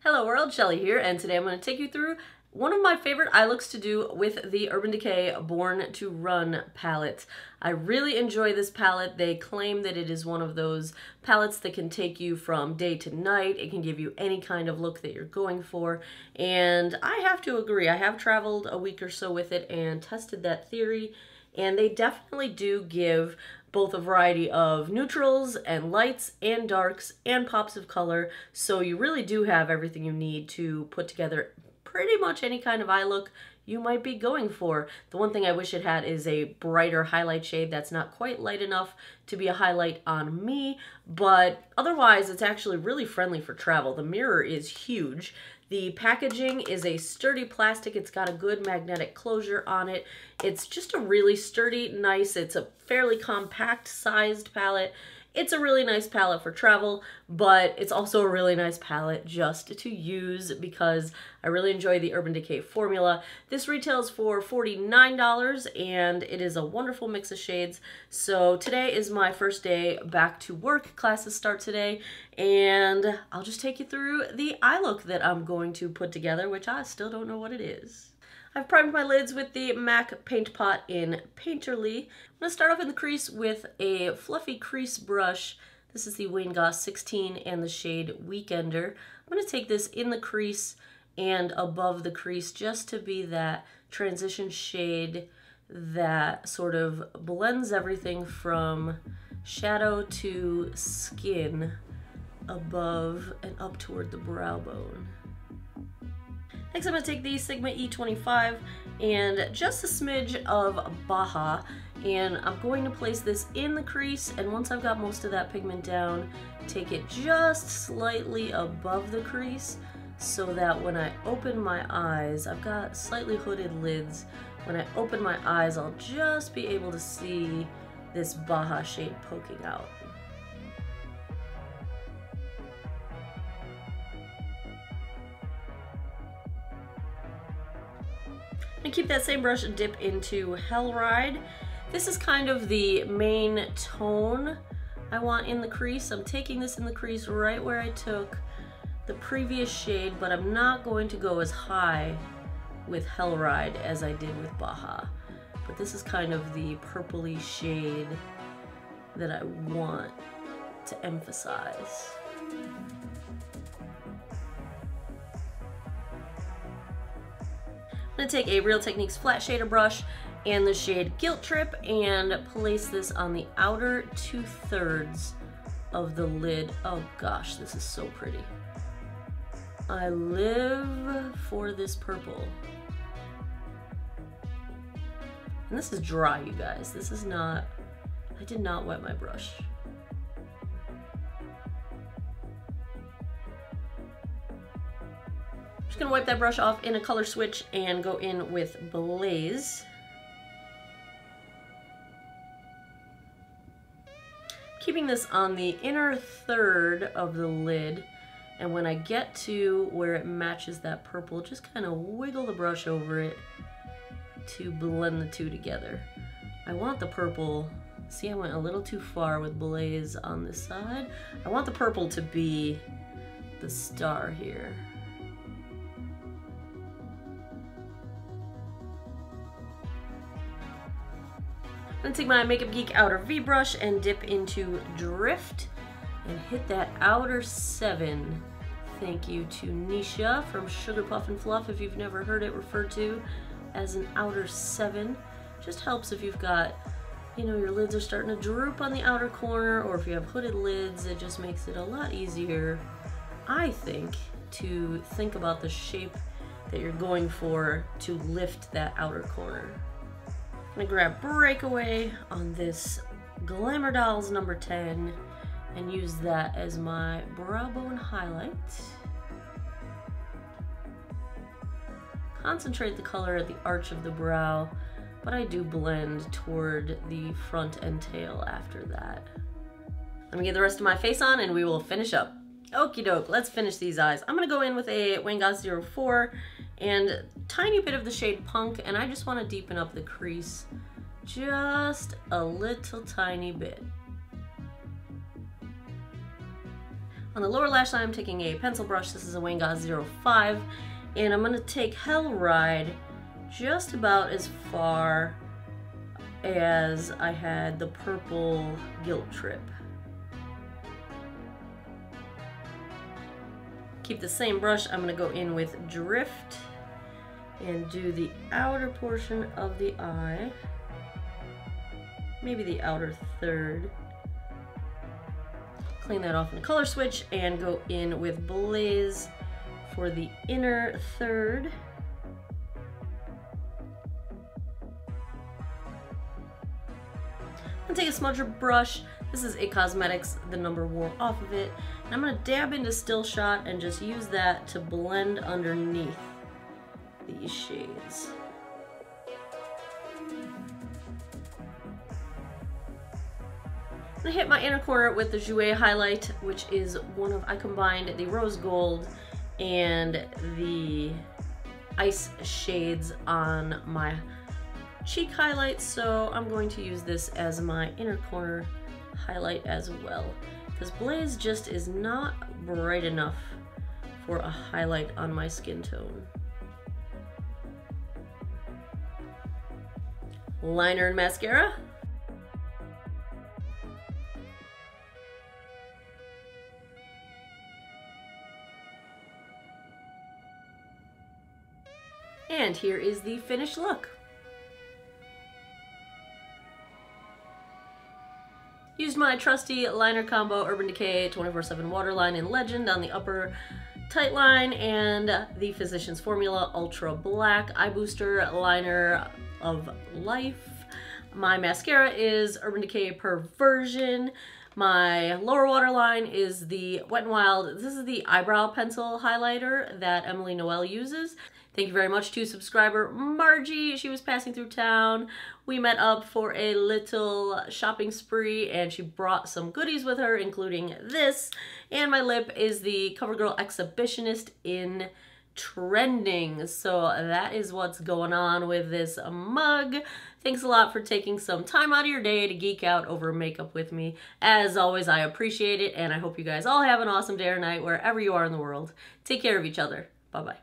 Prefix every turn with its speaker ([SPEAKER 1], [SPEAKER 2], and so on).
[SPEAKER 1] Hello world, Shelly here, and today I'm going to take you through one of my favorite eye looks to do with the Urban Decay Born to Run palette. I really enjoy this palette. They claim that it is one of those palettes that can take you from day to night. It can give you any kind of look that you're going for, and I have to agree. I have traveled a week or so with it and tested that theory, and they definitely do give both a variety of neutrals and lights and darks and pops of color, so you really do have everything you need to put together pretty much any kind of eye look you might be going for. The one thing I wish it had is a brighter highlight shade that's not quite light enough to be a highlight on me, but otherwise it's actually really friendly for travel. The mirror is huge. The packaging is a sturdy plastic. It's got a good magnetic closure on it. It's just a really sturdy, nice, it's a fairly compact sized palette. It's a really nice palette for travel, but it's also a really nice palette just to use because I really enjoy the Urban Decay formula. This retails for $49 and it is a wonderful mix of shades. So today is my first day back to work. Classes start today and I'll just take you through the eye look that I'm going to put together, which I still don't know what it is. I've primed my lids with the MAC Paint Pot in Painterly. I'm going to start off in the crease with a fluffy crease brush. This is the Wayne Goss 16 and the shade Weekender. I'm going to take this in the crease and above the crease just to be that transition shade that sort of blends everything from shadow to skin above and up toward the brow bone. Next, I'm going to take the Sigma E25 and just a smidge of Baja, and I'm going to place this in the crease, and once I've got most of that pigment down, take it just slightly above the crease so that when I open my eyes, I've got slightly hooded lids. When I open my eyes, I'll just be able to see this Baja shade poking out. And keep that same brush and dip into Hellride. This is kind of the main tone I want in the crease. I'm taking this in the crease right where I took the previous shade, but I'm not going to go as high with Hellride as I did with Baja. But this is kind of the purpley shade that I want to emphasize. I'm going to take a Real Techniques flat shader brush and the shade Guilt Trip and place this on the outer 2/3 of the lid. Oh gosh, this is so pretty. I live for this purple. And this is dry, you guys. This is not, I did not wet my brush. Just gonna wipe that brush off in a color switch and go in with Blaze. Keeping this on the inner third of the lid, and when I get to where it matches that purple, just kind of wiggle the brush over it to blend the two together. I want the purple, see I went a little too far with Blaze on this side. I want the purple to be the star here. I'm gonna take my Makeup Geek Outer V brush and dip into Drift and hit that outer 7. Thank you to Nisha from Sugar Puff and Fluff if you've never heard it referred to as an outer 7. Just helps if you've got, you know, your lids are starting to droop on the outer corner, or if you have hooded lids, it just makes it a lot easier, I think, to think about the shape that you're going for to lift that outer corner. I'm gonna grab Breakaway on this Glamour Dolls number 10 and use that as my brow bone highlight. Concentrate the color at the arch of the brow, but I do blend toward the front and tail after that. Let me get the rest of my face on and we will finish up. Okie doke, let's finish these eyes. I'm gonna go in with a Wayne Goss 04 and tiny bit of the shade Punk, and I just want to deepen up the crease just a little tiny bit. On the lower lash line, I'm taking a pencil brush. This is a Wayne Goss 05, and I'm gonna take Hell Ride just about as far as I had the purple Guilt Trip. Keep the same brush. I'm gonna go in with Drift and do the outer portion of the eye, maybe the outer third. Clean that off in Color Switch and go in with Blaze for the inner third. I'm gonna take a smudger brush. This is It Cosmetics, the number wore off of it. And I'm gonna dab into Still Shot and just use that to blend underneath these shades. I'm gonna hit my inner corner with the Jouer highlight, which is I combined the rose gold and the ice shades on my cheek highlight, so I'm going to use this as my inner corner highlight as well, because Blaze just is not bright enough for a highlight on my skin tone. Liner and mascara. And here is the finished look. Used my trusty liner combo Urban Decay 24/7 Waterline in Legend on the upper tight line, and the Physicians Formula Ultra Black Eye Booster Liner of Life. My mascara is Urban Decay Perversion. My lower waterline is the Wet n Wild. This is the eyebrow pencil highlighter that Emily Noel uses. Thank you very much to subscriber Margie. She was passing through town. We met up for a little shopping spree and she brought some goodies with her, including this. And my lip is the CoverGirl Exhibitionist in Trending. So that is what's going on with this mug. Thanks a lot for taking some time out of your day to geek out over makeup with me. As always, I appreciate it, and I hope you guys all have an awesome day or night wherever you are in the world. Take care of each other. Bye-bye.